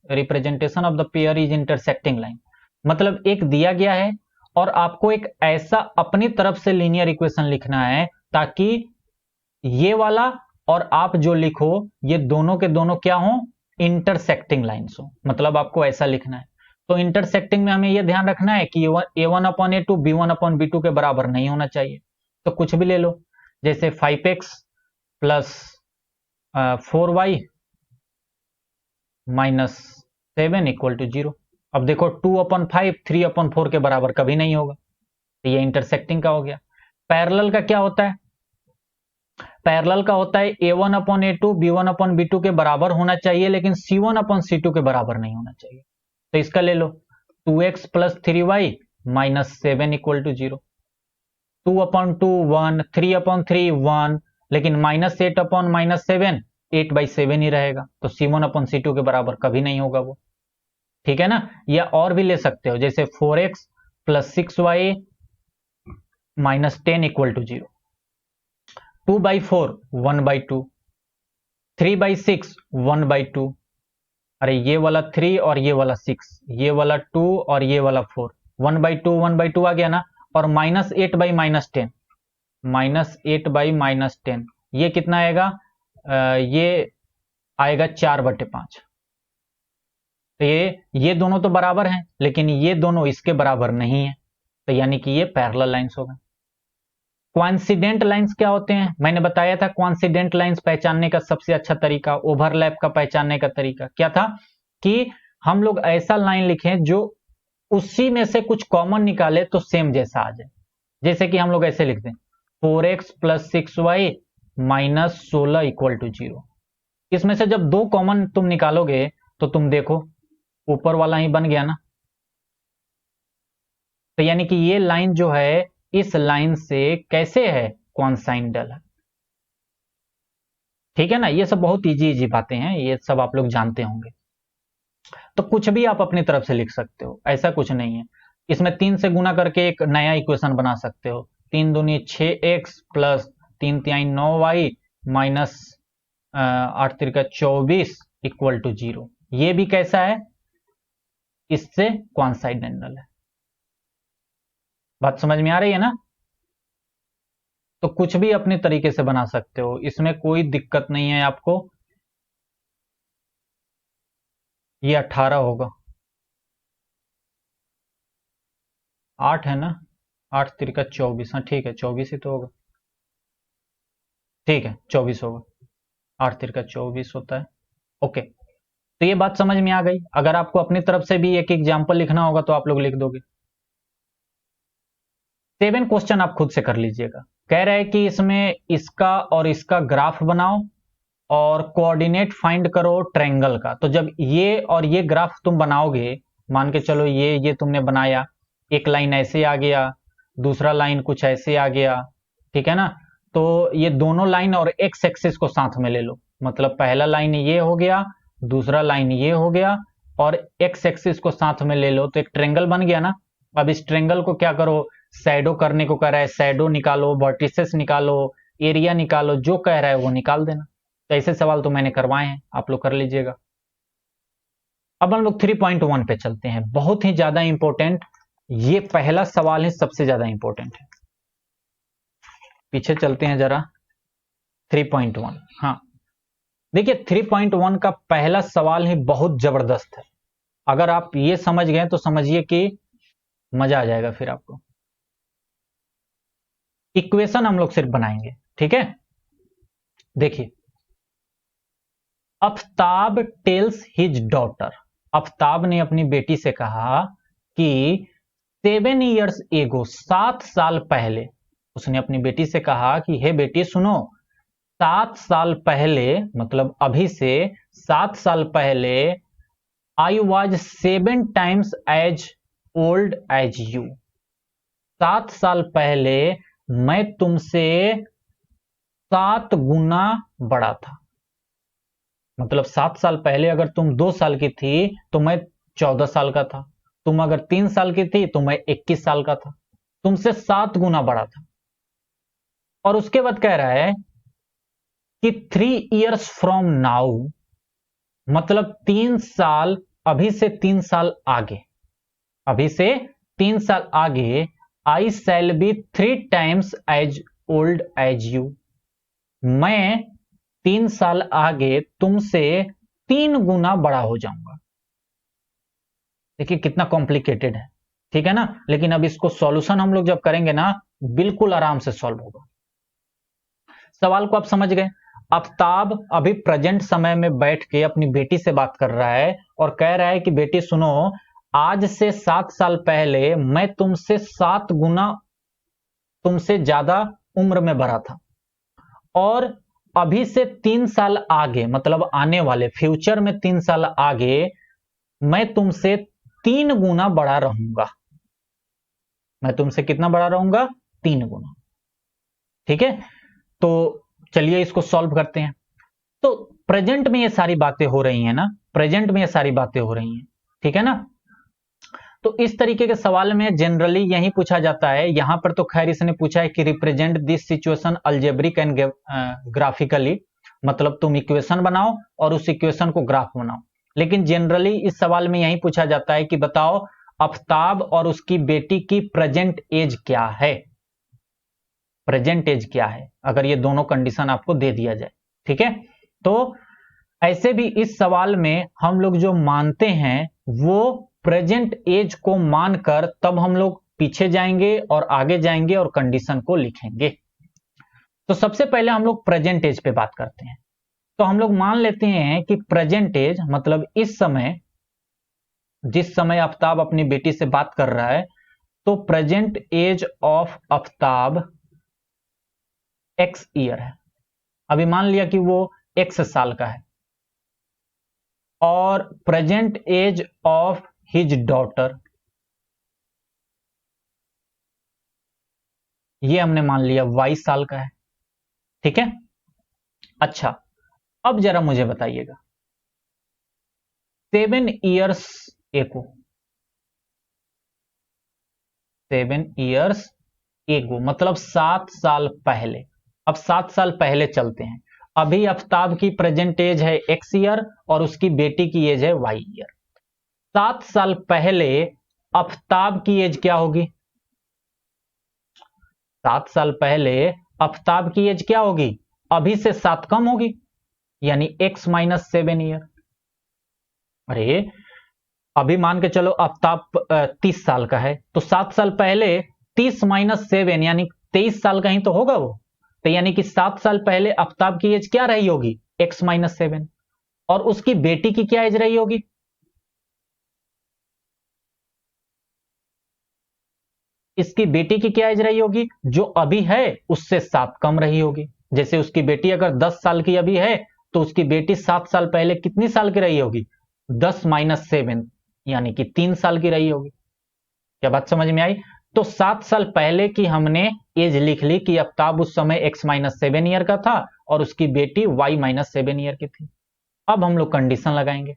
representation of the pair is intersecting line. मतलब एक दिया गया है और आपको एक ऐसा अपनी तरफ से लीनियर इक्वेशन लिखना है ताकि ये वाला और आप जो लिखो ये दोनों के दोनों क्या हो, इंटरसेक्टिंग लाइन्स हो। मतलब आपको ऐसा लिखना है। तो इंटरसेक्टिंग में हमें यह ध्यान रखना है कि a1 upon a2 b1 upon b2 के बराबर नहीं होना चाहिए। तो कुछ भी ले लो, जैसे 5x plus 4y minus 7 equal to 0। अब देखो 2 अपॉन 5 3 अपॉन 4 के बराबर कभी नहीं होगा, तो ये इंटरसेक्टिंग का हो गया। पैरेलल का क्या होता है, पैरेलल का होता है a1 upon a2 b1 upon b2 के बराबर होना चाहिए, लेकिन c1 अपॉन c2 के बराबर नहीं होना चाहिए। तो इसका ले लो 2x plus 3y minus 7 equal to 0। 2 upon 2 1, 3 upon 3 1, लेकिन माइनस 8 अपॉन माइनस 7 8/7 ही रहेगा, तो c1 अपॉन c2 के बराबर कभी नहीं होगा वो, ठीक है ना। या और भी ले सकते हो, जैसे 4x plus 6y minus 10 equal to 0। 2/4 1/2, 3/6 1/2, अरे ये वाला 3 और ये वाला 6, ये वाला 2 और ये वाला 4, 1/2 1/2 आ गया ना। और माइनस 8/-10, माइनस 8/-10 ये कितना आएगा, ये आएगा 4/5। तो ये दोनों तो बराबर हैं, लेकिन ये दोनों इसके बराबर नहीं है, तो यानी कि ये पैरेलल लाइंस हो गए। क्वांसिडेंट लाइंस क्या होते हैं, मैंने बताया था क्वांसिडेंट लाइंस पहचानने का सबसे अच्छा तरीका, ओवरलैप का पहचानने का तरीका क्या था कि हम लोग ऐसा लाइन लिखें जो उसी में से कुछ कॉमन निकाले तो सेम जैसा आ जाए। जैसे कि हम लोग ऐसे लिखते हैं 4x plus 6y minus 16 equal to 0। इसमें से जब दो कॉमन तुम निकालोगे तो तुम देखो ऊपर वाला ही बन गया ना। तो यानी कि ये लाइन जो है इस लाइन से कैसे है, कॉन्साइंडल है, ठीक है ना। ये सब बहुत इजी बातें हैं, ये सब आप लोग जानते होंगे। तो कुछ भी आप अपनी तरफ से लिख सकते हो, ऐसा कुछ नहीं है। इसमें 3 से गुना करके एक नया इक्वेशन बना सकते हो, 3 दूनी 6x प्लस 3 तिहाई 9y माइनस 8 तिरका 24 इक्वल टू 0। ये भी कैसा है, इससे कॉन्साइडेंटल है। बात समझ में आ रही है ना? तो कुछ भी अपने तरीके से बना सकते हो, इसमें कोई दिक्कत नहीं है आपको। ये 18 होगा, 8 है ना, 8 तिरका 24, हाँ ठीक है 24 ही तो होगा, ठीक है 24 होगा, 8 तिरका 24 होता है। ओके, तो ये बात समझ में आ गई। अगर आपको अपनी तरफ से भी एक एग्जाम्पल लिखना होगा तो आप लोग लिख दोगे। 7 क्वेश्चन आप खुद से कर लीजिएगा। कह रहे हैं कि इसमें इसका और इसका ग्राफ बनाओ और कोऑर्डिनेट फाइंड करो ट्रायंगल का। तो जब ये और ये ग्राफ तुम बनाओगे, मान के चलो ये तुमने बनाया, एक लाइन ऐसे आ गया, दूसरा लाइन कुछ ऐसे आ गया, ठीक है ना? तो ये दोनों लाइन और एक्स एक्सिस को साथ में ले लो, मतलब पहला लाइन ये हो गया, दूसरा लाइन ये हो गया, और एक्स एक्सिस को साथ में ले लो, तो एक ट्रायंगल बन गया ना। अब इस ट्रायंगल को क्या करो, शैडो करने को कह रहा है, शैडो निकालो, वर्टिसेस निकालो, एरिया निकालो, जो कह रहा है वो निकाल देना। तो ऐसे सवाल तो मैंने करवाए हैं, आप लोग कर लीजिएगा। अब हम लोग 3.1 पे चलते हैं, बहुत ही ज्यादा इंपॉर्टेंट। ये पहला सवाल है, सबसे ज्यादा इंपॉर्टेंट है। पीछे चलते हैं जरा। 3.1, हाँ देखिए 3.1 का पहला सवाल ही बहुत जबरदस्त है। अगर आप ये समझ गए तो समझिए कि मजा आ जाएगा फिर आपको। इक्वेशन हम लोग सिर्फ बनाएंगे, ठीक है? देखिए, Aftab tales his daughter, Aftab ने अपनी बेटी से कहा कि 7 ईयर्स एगो, 7 साल पहले, उसने अपनी बेटी से कहा कि हे बेटी सुनो, 7 साल पहले, मतलब अभी से 7 साल पहले, I was 7 times as old as you, 7 साल पहले मैं तुमसे 7 गुना बड़ा था। मतलब 7 साल पहले अगर तुम 2 साल की थी तो मैं 14 साल का था, तुम अगर 3 साल की थी तो मैं 21 साल का था, तुमसे 7 गुना बड़ा था। और उसके बाद कह रहा है कि 3 ईयर्स फ्रॉम नाउ, मतलब 3 साल, अभी से 3 साल आगे, अभी से 3 साल आगे, I shall be 3 times as old as you, मैं 3 साल आगे तुमसे 3 गुना बड़ा हो जाऊंगा। देखिए कितना कॉम्प्लिकेटेड है, ठीक है ना? लेकिन अब इसको सॉल्यूशन हम लोग जब करेंगे ना, बिल्कुल आराम से सॉल्व होगा। सवाल को आप समझ गए। आफ्ताब अभी प्रेजेंट समय में बैठ के अपनी बेटी से बात कर रहा है और कह रहा है कि बेटी सुनो, आज से 7 साल पहले मैं तुमसे 7 गुना तुमसे ज्यादा उम्र में बड़ा था, और अभी से 3 साल आगे, मतलब आने वाले फ्यूचर में 3 साल आगे, मैं तुमसे 3 गुना बड़ा रहूंगा। मैं तुमसे कितना बड़ा रहूंगा? 3 गुना। ठीक है, तो चलिए इसको सॉल्व करते हैं। तो प्रेजेंट में ये सारी बातें हो रही हैं ना, प्रेजेंट में ये सारी बातें हो रही हैं, ठीक है ना? तो इस तरीके के सवाल में जनरली यही पूछा जाता है। यहां पर तो खैर इसने पूछा है कि represent this situation algebraic and graphically, मतलब तुम इक्वेशन बनाओ और उस इक्वेशन को ग्राफ बनाओ। लेकिन जनरली इस सवाल में यही पूछा जाता है कि बताओ आफ्ताब और उसकी बेटी की प्रेजेंट एज क्या है, प्रेजेंट एज क्या है, अगर ये दोनों कंडीशन आपको दे दिया जाए, ठीक है? तो ऐसे भी इस सवाल में हम लोग जो मानते हैं वो प्रेजेंट एज को मानकर तब हम लोग पीछे जाएंगे और आगे जाएंगे और कंडीशन को लिखेंगे। तो सबसे पहले हम लोग प्रेजेंट एज पे बात करते हैं। तो हम लोग मान लेते हैं कि प्रेजेंट एज मतलब इस समय, जिस समय आफ्ताब अपनी बेटी से बात कर रहा है, तो present age of Aftab X year है। अभी मान लिया कि वो एक्स साल का है। और present age of his daughter, ये हमने मान लिया 22 साल का है, ठीक है? अच्छा, अब जरा मुझे बताइएगा 7 ईयर्स एगो, 7 ईयर्स एगो मतलब 7 साल पहले। अब 7 साल पहले चलते हैं। अभी आफ्ताब की प्रेजेंट एज है एक्स ईयर और उसकी बेटी की एज है वाई ईयर। 7 साल पहले आफ्ताब की एज क्या होगी? 7 साल पहले आफ्ताब की एज क्या होगी, अभी से 7 कम होगी, यानी x माइनस 7 ईयर। अरे अभी मान के चलो आफ्ताब 30 साल का है, तो 7 साल पहले 30 माइनस 7 यानी 23 साल का ही तो होगा वो। तो यानी कि 7 साल पहले आफ्ताब की एज क्या रही होगी, x माइनस 7, और उसकी बेटी की क्या एज रही होगी, इसकी बेटी की क्या एज रही होगी, जो अभी है उससे 7 कम रही होगी। जैसे उसकी बेटी अगर 10 साल की अभी है, तो उसकी बेटी 7 साल पहले कितनी साल की रही होगी, 10 माइनस 7 यानी कि 3 साल की रही होगी। क्या बात समझ में आई? तो 7 साल पहले की हमने एज लिख ली कि आफ्ताब उस समय x माइनस 7 ईयर का था और उसकी बेटी y माइनस 7 ईयर की थी। अब हम लोग कंडीशन लगाएंगे।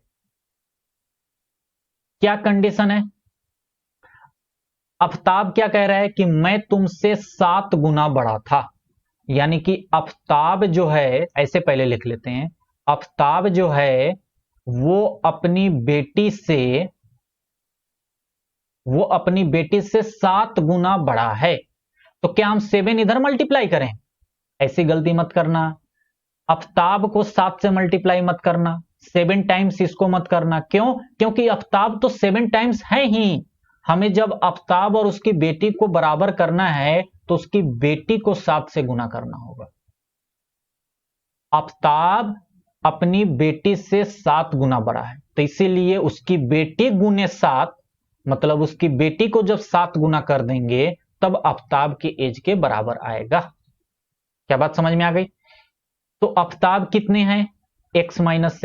क्या कंडीशन है, आफ्ताब क्या कह रहा है कि मैं तुमसे 7 गुना बड़ा था, यानी कि आफ्ताब जो है, ऐसे पहले लिख लेते हैं, आफ्ताब जो है वो अपनी बेटी से 7 गुना बड़ा है। तो क्या हम 7 इधर मल्टीप्लाई करें, ऐसी गलती मत करना। आफ्ताब को 7 से मल्टीप्लाई मत करना, 7 टाइम्स इसको मत करना। क्यों? क्योंकि आफ्ताब तो 7 टाइम्स है ही। हमें जब आफ्ताब और उसकी बेटी को बराबर करना है तो उसकी बेटी को 7 से गुना करना होगा। आफ्ताब अपनी बेटी से 7 गुना बड़ा है, तो इसीलिए उसकी बेटी गुने 7, मतलब उसकी बेटी को जब 7 गुना कर देंगे तब आफ्ताब की एज के बराबर आएगा। क्या बात समझ में आ गई? तो आफ्ताब कितने हैं, x माइनस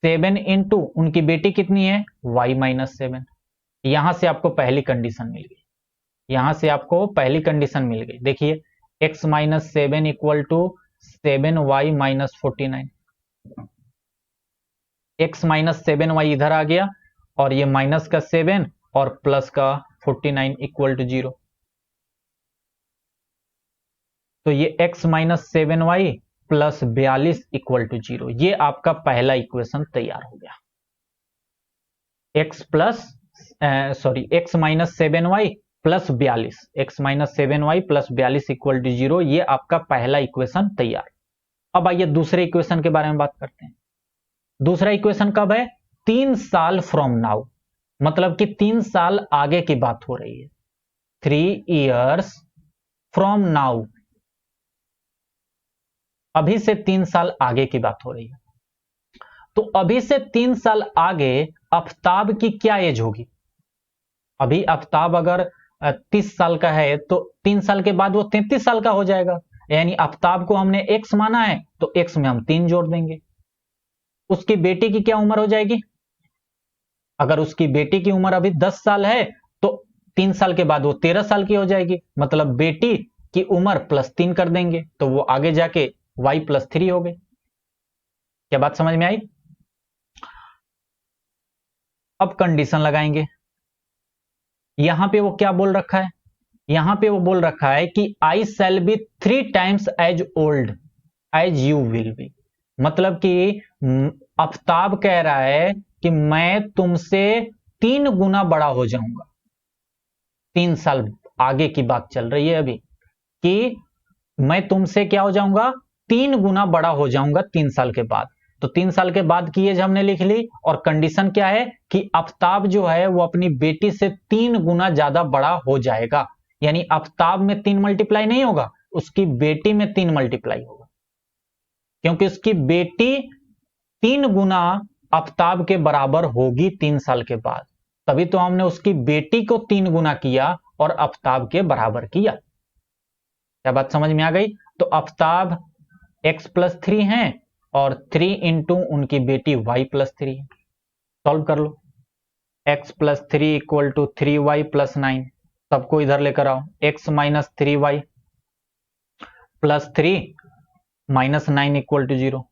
7 इंटू उनकी बेटी कितनी है, y माइनस 7। यहां से आपको पहली कंडीशन मिल गई, यहां से आपको पहली कंडीशन मिल गई। देखिए x minus 7 equal to 7y minus 49। x minus 7y इधर आ गया और ये माइनस का 7 और प्लस का 49 इक्वल टू 0। तो ये x minus 7y plus 42 equal to 0, ये आपका पहला इक्वेशन तैयार हो गया। x minus 7y plus 42, x minus 7y plus 42 equal to 0, ये आपका पहला इक्वेशन तैयार। अब आइए दूसरे इक्वेशन के बारे में बात करते हैं। दूसरा इक्वेशन कब है, 3 साल फ्रॉम नाउ, मतलब कि 3 साल आगे की बात हो रही है। 3 इयर्स फ्रॉम नाउ, अभी से 3 साल आगे की बात हो रही है। तो अभी से 3 साल आगे आफ्ताब की क्या एज होगी? अभी आफ्ताब अगर 30 साल का है तो 3 साल के बाद वो 33 साल का हो जाएगा, यानी आफ्ताब को हमने x माना है तो x में हम 3 जोड़ देंगे। उसकी बेटी की क्या उम्र हो जाएगी, अगर उसकी बेटी की उम्र अभी 10 साल है तो 3 साल के बाद वो 13 साल की हो जाएगी, मतलब बेटी की उम्र प्लस 3 कर देंगे तो वो आगे जाके y प्लस 3 हो गई। क्या बात समझ में आई? अब कंडीशन लगाएंगे। यहां पे वो क्या बोल रखा है, यहां पे वो बोल रखा है कि I shall be 3 times as old as you will be, मतलब कि आफ्ताब कह रहा है कि मैं तुमसे 3 गुना बड़ा हो जाऊंगा। 3 साल आगे की बात चल रही है अभी, कि मैं तुमसे क्या हो जाऊंगा, 3 गुना बड़ा हो जाऊंगा 3 साल के बाद। तो 3 साल के बाद की एज हमने लिख ली, और कंडीशन क्या है कि आफ्ताब जो है वो अपनी बेटी से 3 गुना ज्यादा बड़ा हो जाएगा, यानी आफ्ताब में 3 मल्टीप्लाई नहीं होगा, उसकी बेटी में 3 मल्टीप्लाई होगा, क्योंकि उसकी बेटी 3 गुना आफ्ताब के बराबर होगी 3 साल के बाद, तभी तो हमने उसकी बेटी को 3 गुना किया और आफ्ताब के बराबर किया। क्या बात समझ में आ गई? तो आफ्ताब x प्लस 3 है और 3 इंटू उनकी बेटी y प्लस 3 है। सॉल्व कर लो, x plus 3 equal to 3y plus 9, सबको इधर लेकर आओ, x minus 3y plus 3 minus 9 equal to 0,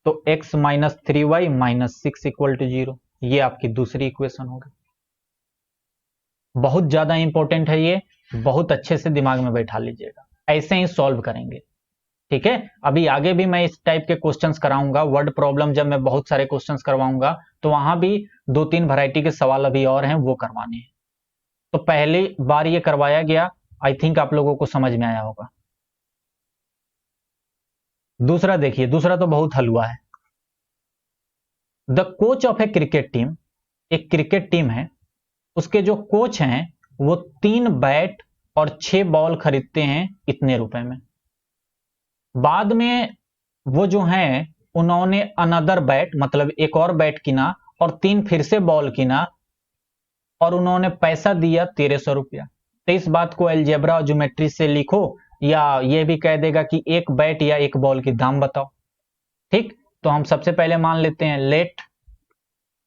तो x minus 3y minus 6 equal to 0, ये आपकी दूसरी इक्वेशन होगी। बहुत ज्यादा इंपॉर्टेंट है ये, बहुत अच्छे से दिमाग में बैठा लीजिएगा, ऐसे ही सॉल्व करेंगे। ठीक है, अभी आगे भी मैं इस टाइप के क्वेश्चंस कराऊंगा, वर्ड प्रॉब्लम जब मैं बहुत सारे क्वेश्चंस करवाऊंगा तो वहां भी 2-3 वैरायटी के सवाल अभी और हैं वो करवाने हैं। तो पहली बार ये करवाया गया आई थिंक आप लोगों को समझ में आया होगा। दूसरा देखिए, दूसरा तो बहुत हलवा है। The coach of A cricket team, एक क्रिकेट टीम है, उसके जो कोच हैं वो 3 बैट और 6 बॉल खरीदते हैं इतने रुपए में। बाद में वो जो हैं उन्होंने अनदर बैट मतलब एक और बैट किना और 3 फिर से बॉल किना और उन्होंने पैसा दिया 1300 रुपया। तो इस बात को अलजेब्रा और ज्योमेट्री से लिखो, या ये भी कह देगा कि एक बैट या एक बॉल की दाम बताओ। ठीक, तो हम सबसे पहले मान लेते हैं लेट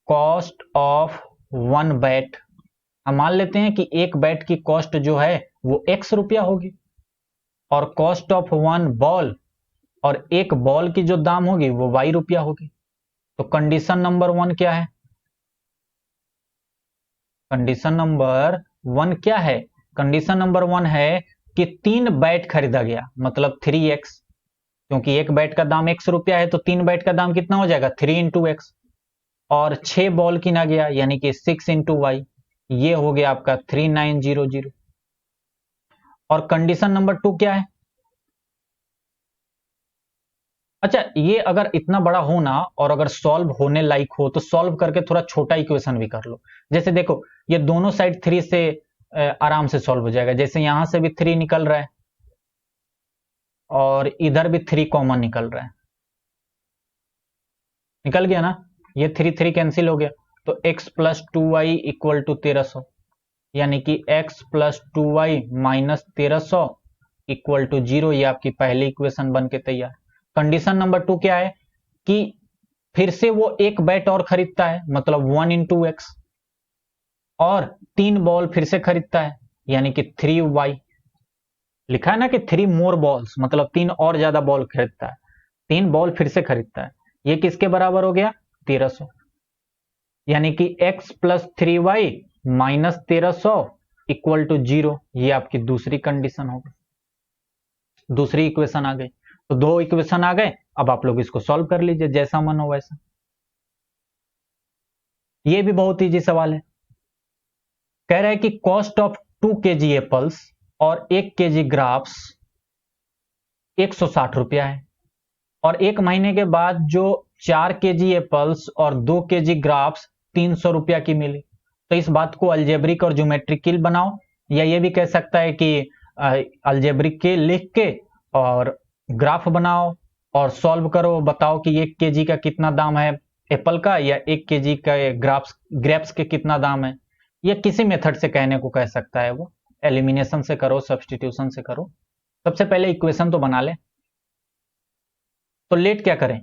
कॉस्ट ऑफ 1 बैट, हम मान लेते हैं कि एक बैट की कॉस्ट जो है वो x रुपया होगी, और कॉस्ट ऑफ 1 बॉल और एक बॉल की जो दाम होगी वो y रुपया होगी। तो कंडीशन नंबर 1 क्या है? कंडीशन नंबर 1 क्या है? कंडीशन नंबर 1 है कि 3 बैट खरीदा गया, मतलब 3x, क्योंकि एक बैट का दाम x रुपया है तो 3 बैट का दाम कितना हो जाएगा? 3 इंटू एक्स। और 6 बॉल किना गया यानी कि 6 इंटू वाई, ये हो गया आपका 3900। और कंडीशन नंबर 2 क्या है? अच्छा, ये अगर इतना बड़ा हो ना और अगर सॉल्व होने लायक हो तो सॉल्व करके थोड़ा छोटा इक्वेशन भी कर लो। जैसे देखो, ये दोनों साइड 3 से आराम से सॉल्व हो जाएगा। जैसे यहां से भी 3 निकल रहा है और इधर भी 3 कॉमन निकल रहा है, निकल गया ना, ये 3 3 कैंसिल हो गया। तो x plus 2y equal to 1300, यानी कि x plus 2y minus 1300 equal to 0। ये आपकी पहली इक्वेशन बन के तैयार। कंडीशन नंबर 2 क्या है कि फिर से वो एक बैट और खरीदता है, मतलब 1 इंटू एक्स, और 3 बॉल फिर से खरीदता है यानी कि 3y। लिखा है ना कि 3 मोर बॉल्स, मतलब 3 और ज्यादा बॉल खरीदता है, 3 बॉल फिर से खरीदता है। ये किसके बराबर हो गया? 1300, यानी कि x plus 3y minus 1300 equal to 0। ये आपकी दूसरी कंडीशन होगी, दूसरी इक्वेशन आ गई। तो 2 इक्वेशन आ गए, अब आप लोग इसको सॉल्व कर लीजिए जैसा मन हो वैसा। ये भी बहुत इजी सवाल है। कह रहा है कि कॉस्ट ऑफ 2 kg एप्पल्स और 1 kg ग्राप्स 160 रुपया है, और 1 महीने के बाद जो 4 kg एप्पल्स और 2 kg ग्राप्स 300 रुपया की मिली। तो इस बात को अल्जेब्रिक और ज्योमेट्रिकल बनाओ, या ये भी कह सकता है कि अल्जेब्रिक के लिख के और ग्राफ बनाओ और सॉल्व करो, बताओ कि 1 kg का कितना दाम है एप्पल का, या 1 kg का ग्रेप्स के कितना दाम है। या किसी मेथड से कहने को कह सकता है, वो एलिमिनेशन से करो, सब्स्टिट्यूशन से करो। सबसे पहले इक्वेशन तो बना ले। तो लेट क्या करें?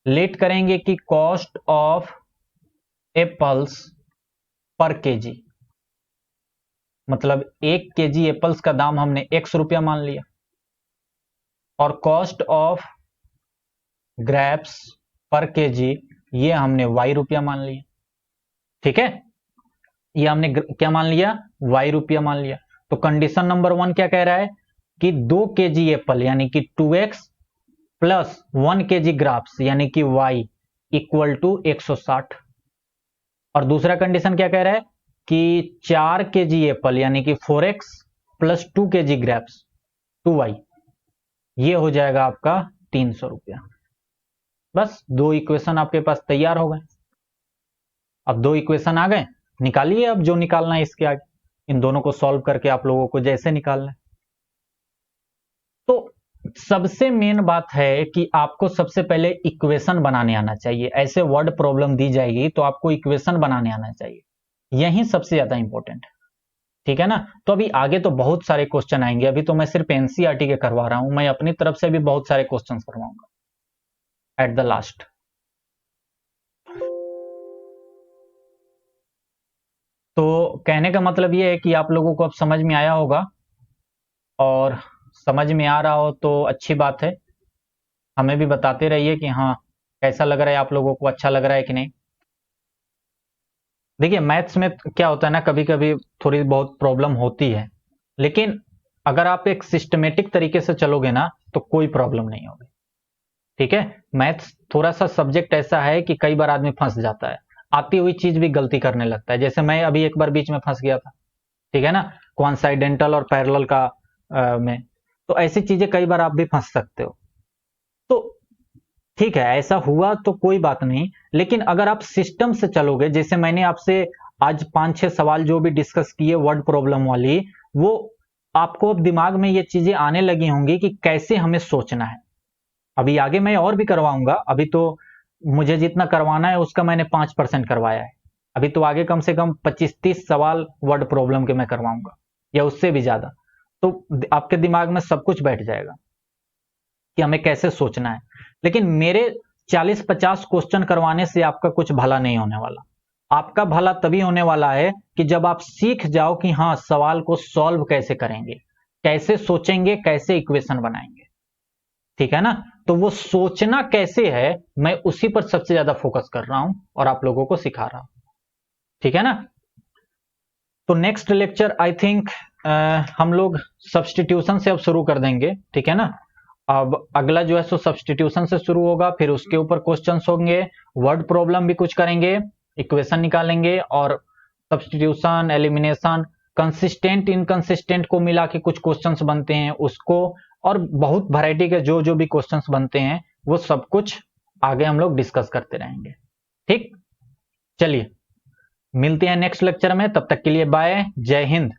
लेट करेंगे कि कॉस्ट ऑफ एप्पल्स पर केजी, मतलब 1 kg एप्पल्स का दाम हमने x रुपया मान लिया, और कॉस्ट ऑफ ग्रेप्स पर केजी ये हमने y रुपया मान लिया। ठीक है, ये हमने क्या मान लिया? y रुपया मान लिया। तो कंडीशन नंबर 1 क्या कह रहा है कि 2 kg एप्पल यानी कि 2x प्लस 1 kg ग्राप्स यानी कि y इक्वल टू 160। और दूसरा कंडीशन क्या कह रहा है कि 4 kg एप्पल यानी कि 4x plus 2 kg grapes 2y, ये हो जाएगा आपका 300 रुपया। बस 2 इक्वेशन आपके पास तैयार हो गए। अब 2 इक्वेशन आ गए, निकालिए अब जो निकालना है इसके आगे, इन दोनों को सॉल्व करके आप लोगों को जैसे निकालना है। तो सबसे मेन बात है कि आपको सबसे पहले इक्वेशन बनाने आना चाहिए। ऐसे वर्ड प्रॉब्लम दी जाएगी तो आपको इक्वेशन बनाने आना चाहिए, यही सबसे ज्यादा इंपॉर्टेंट है। ठीक है ना? तो अभी आगे तो बहुत सारे क्वेश्चन आएंगे, अभी तो मैं सिर्फ एनसीईआरटी के करवा रहा हूं, मैं अपनी तरफ से भी बहुत सारे क्वेश्चन करवाऊंगा एट द लास्ट। तो कहने का मतलब ये है कि आप लोगों को अब समझ में आया होगा, और समझ में आ रहा हो तो अच्छी बात है। हमें भी बताते रहिए कि हाँ कैसा लग रहा है, आप लोगों को अच्छा लग रहा है कि नहीं। देखिए मैथ्स में क्या होता है ना, कभी कभी थोड़ी बहुत प्रॉब्लम होती है, लेकिन अगर आप एक सिस्टमेटिक तरीके से चलोगे ना तो कोई प्रॉब्लम नहीं होगी। ठीक है, मैथ्स थोड़ा सा सब्जेक्ट ऐसा है कि कई बार आदमी फंस जाता है, आती हुई चीज भी गलती करने लगता है। जैसे मैं अभी एक बार बीच में फंस गया था। ठीक है ना, कोइंसिडेंटल और पैरेलल का में। तो ऐसी चीजें कई बार आप भी फंस सकते हो। तो ठीक है, ऐसा हुआ तो कोई बात नहीं, लेकिन अगर आप सिस्टम से चलोगे, जैसे मैंने आपसे आज 5-6 सवाल जो भी डिस्कस किए वर्ड प्रॉब्लम वाली, वो आपको अब दिमाग में ये चीजें आने लगी होंगी कि कैसे हमें सोचना है। अभी आगे मैं और भी करवाऊंगा, अभी तो मुझे जितना करवाना है उसका मैंने 5% करवाया है। अभी तो आगे कम से कम 25-30 सवाल वर्ड प्रॉब्लम के मैं करवाऊंगा, या उससे भी ज्यादा। तो आपके दिमाग में सब कुछ बैठ जाएगा कि हमें कैसे सोचना है। लेकिन मेरे 40-50 क्वेश्चन करवाने से आपका कुछ भला नहीं होने वाला। आपका भला तभी होने वाला है कि जब आप सीख जाओ कि हाँ, सवाल को सॉल्व कैसे करेंगे, कैसे सोचेंगे, कैसे इक्वेशन बनाएंगे। ठीक है ना? तो वो सोचना कैसे है, मैं उसी पर सबसे ज्यादा फोकस कर रहा हूं और आप लोगों को सिखा रहा हूं। ठीक है ना? तो नेक्स्ट लेक्चर आई थिंक हम लोग सब्सटीट्यूशन से अब शुरू कर देंगे। ठीक है ना? अब अगला जो है सो सब्सटीट्यूशन से शुरू होगा, फिर उसके ऊपर क्वेश्चंस होंगे, वर्ड प्रॉब्लम भी कुछ करेंगे, इक्वेशन निकालेंगे, और सब्सटीट्यूशन, एलिमिनेशन, कंसिस्टेंट इनकंसिस्टेंट को मिला के कुछ क्वेश्चंस बनते हैं उसको, और बहुत वैरायटी के जो जो भी क्वेश्चंस बनते हैं वो सब कुछ आगे हम लोग डिस्कस करते रहेंगे। ठीक, चलिए मिलते हैं नेक्स्ट लेक्चर में, तब तक के लिए बाय, जय हिंद।